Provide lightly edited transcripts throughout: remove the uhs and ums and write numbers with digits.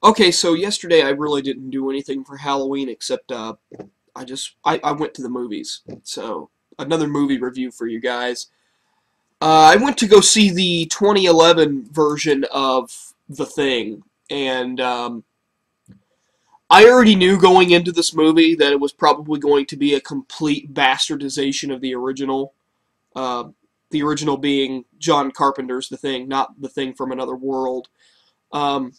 Okay, so yesterday I really didn't do anything for Halloween except I went to the movies. So another movie review for you guys. I went to go see the 2011 version of The Thing, and I already knew going into this movie that it was probably going to be a complete bastardization of the original. Uh, the original being John Carpenter's The Thing, not The Thing from Another World. Um,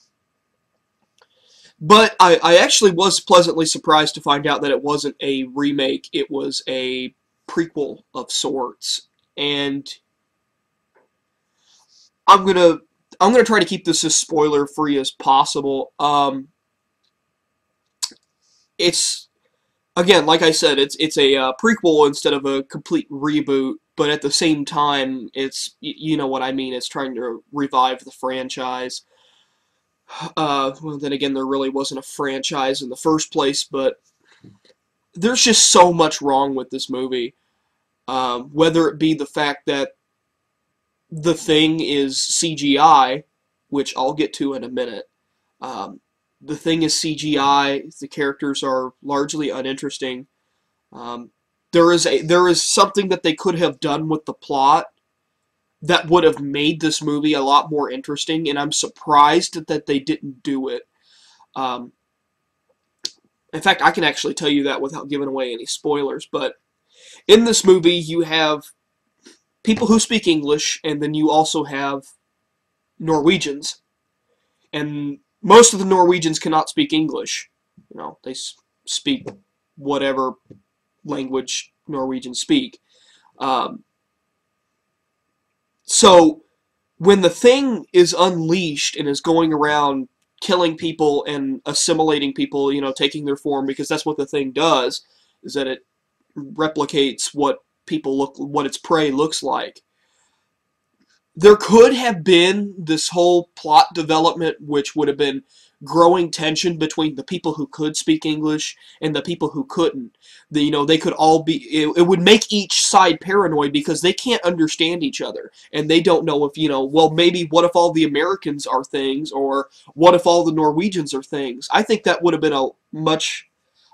But I actually was pleasantly surprised to find out that it wasn't a remake, it was a prequel of sorts. And I'm gonna I'm gonna try to keep this as spoiler free as possible. It's again, like I said, it's a prequel instead of a complete reboot. But at the same time, you know what I mean. It's trying to revive the franchise. Well, then again, there really wasn't a franchise in the first place, but there's just so much wrong with this movie. Whether it be the fact that the thing is CGI, which I'll get to in a minute. The thing is CGI. The characters are largely uninteresting. Um, there is something that they could have done with the plot that would have made this movie a lot more interesting, and I'm surprised that they didn't do it. Um, in fact, I can actually tell you that without giving away any spoilers, but in this movie, you have people who speak English, and then you also have Norwegians. And most of the Norwegians cannot speak English. You know, they speak whatever language Norwegians speak. Um, so when the thing is unleashed and is going around killing people and assimilating people, you know, taking their form, because that's what the thing does, is that it replicates what its prey looks like. There could have been this whole plot development which would have been growing tension between the people who could speak English and the people who couldn't. You know, they could all be, it would make each side paranoid because they can't understand each other. And they don't know if, you know, well, maybe what if all the Americans are things, or what if all the Norwegians are things? I think that would have been a much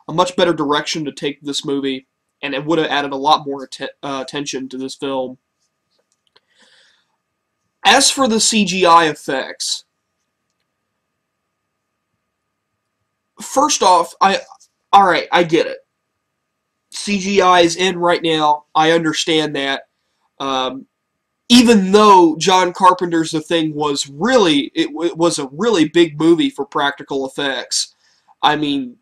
better direction to take this movie, and it would have added a lot more attention to this film. As for the CGI effects, first off, alright, I get it. CGI is in right now. I understand that. Um, Even though John Carpenter's The Thing was it was a really big movie for practical effects. I mean,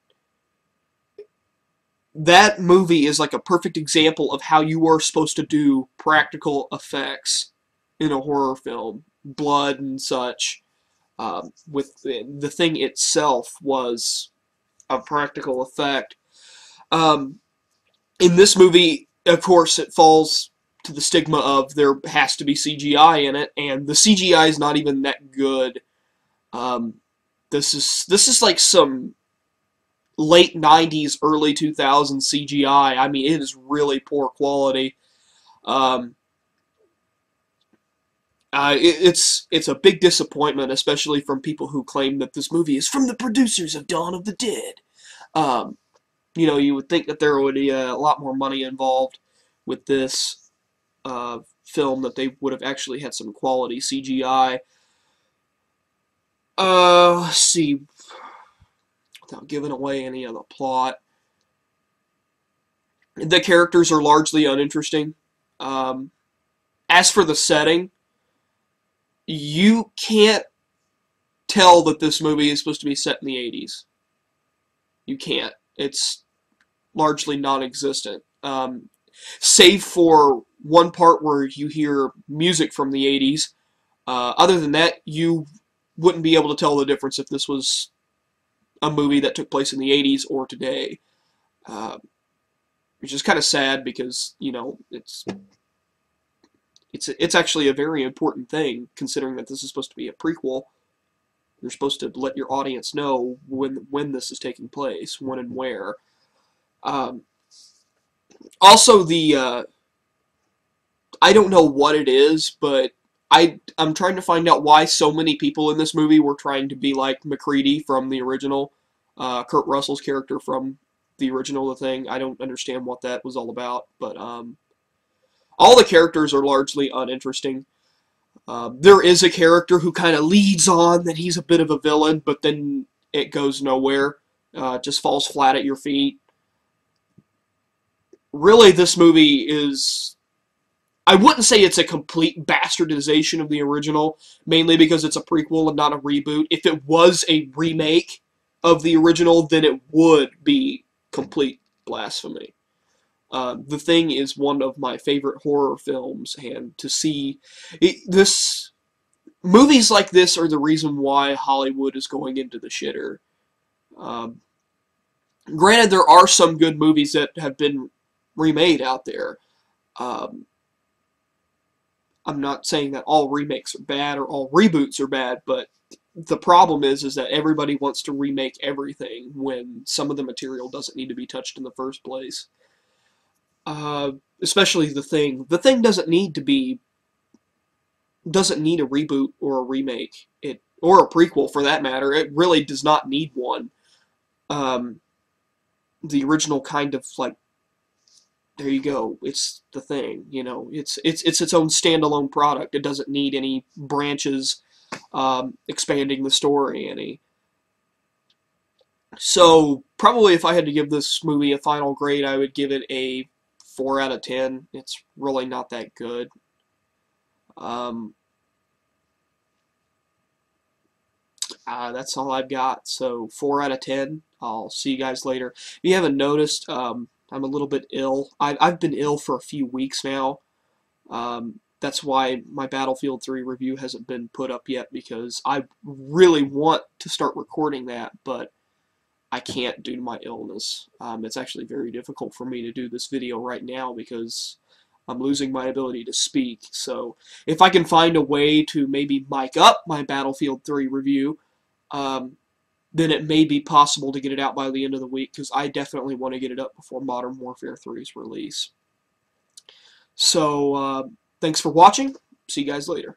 that movie is like a perfect example of how you are supposed to do practical effects in a horror film. Blood and such. With the thing itself was a practical effect. Um, in this movie, of course, it falls to the stigma of there has to be CGI in it, and the CGI is not even that good. Um, this is like some late '90s, early 2000s CGI. I mean, it is really poor quality. Um, it's a big disappointment, especially from people who claim that this movie is from the producers of Dawn of the Dead. Um, you know, you would think that there would be a lot more money involved with this film, that they would have actually had some quality CGI. Let's see, without giving away any of the plot, the characters are largely uninteresting. Um, as for the setting, you can't tell that this movie is supposed to be set in the 80s. You can't. It's largely non-existent. Save for one part where you hear music from the 80s. Other than that, you wouldn't be able to tell the difference if this was a movie that took place in the 80s or today. Uh, which is kind of sad because, you know, it's actually a very important thing, considering that this is supposed to be a prequel. You're supposed to let your audience know when this is taking place, when and where. Um, Also, I don't know what it is, but I'm trying to find out why so many people in this movie were trying to be like MacReady from the original, Kurt Russell's character from the original The Thing. I don't understand what that was all about, but all the characters are largely uninteresting. There is a character who kind of leads on that he's a bit of a villain, but then it goes nowhere. Just falls flat at your feet. Really, this movie is... I wouldn't say it's a complete bastardization of the original, mainly because it's a prequel and not a reboot. If it was a remake of the original, then it would be complete blasphemy. The Thing is one of my favorite horror films, and to see movies like this are the reason why Hollywood is going into the shitter. Granted, there are some good movies that have been remade out there. I'm not saying that all remakes are bad or all reboots are bad, but the problem is that everybody wants to remake everything when some of the material doesn't need to be touched in the first place. Especially The Thing. The Thing doesn't need a reboot or a remake. Or a prequel for that matter. It really does not need one. The original kind of like, there you go. It's The Thing. You know, it's its own standalone product. It doesn't need any branches expanding the story any. So probably if I had to give this movie a final grade, I would give it a 4 out of 10. It's really not that good. That's all I've got. So 4 out of 10. I'll see you guys later. If you haven't noticed, I'm a little bit ill. I've been ill for a few weeks now. That's why my Battlefield 3 review hasn't been put up yet, because I really want to start recording that, but I can't due to my illness. It's actually very difficult for me to do this video right now because I'm losing my ability to speak. So if I can find a way to maybe mic up my Battlefield 3 review, then it may be possible to get it out by the end of the week, because I definitely want to get it up before Modern Warfare 3's release. So, thanks for watching. See you guys later.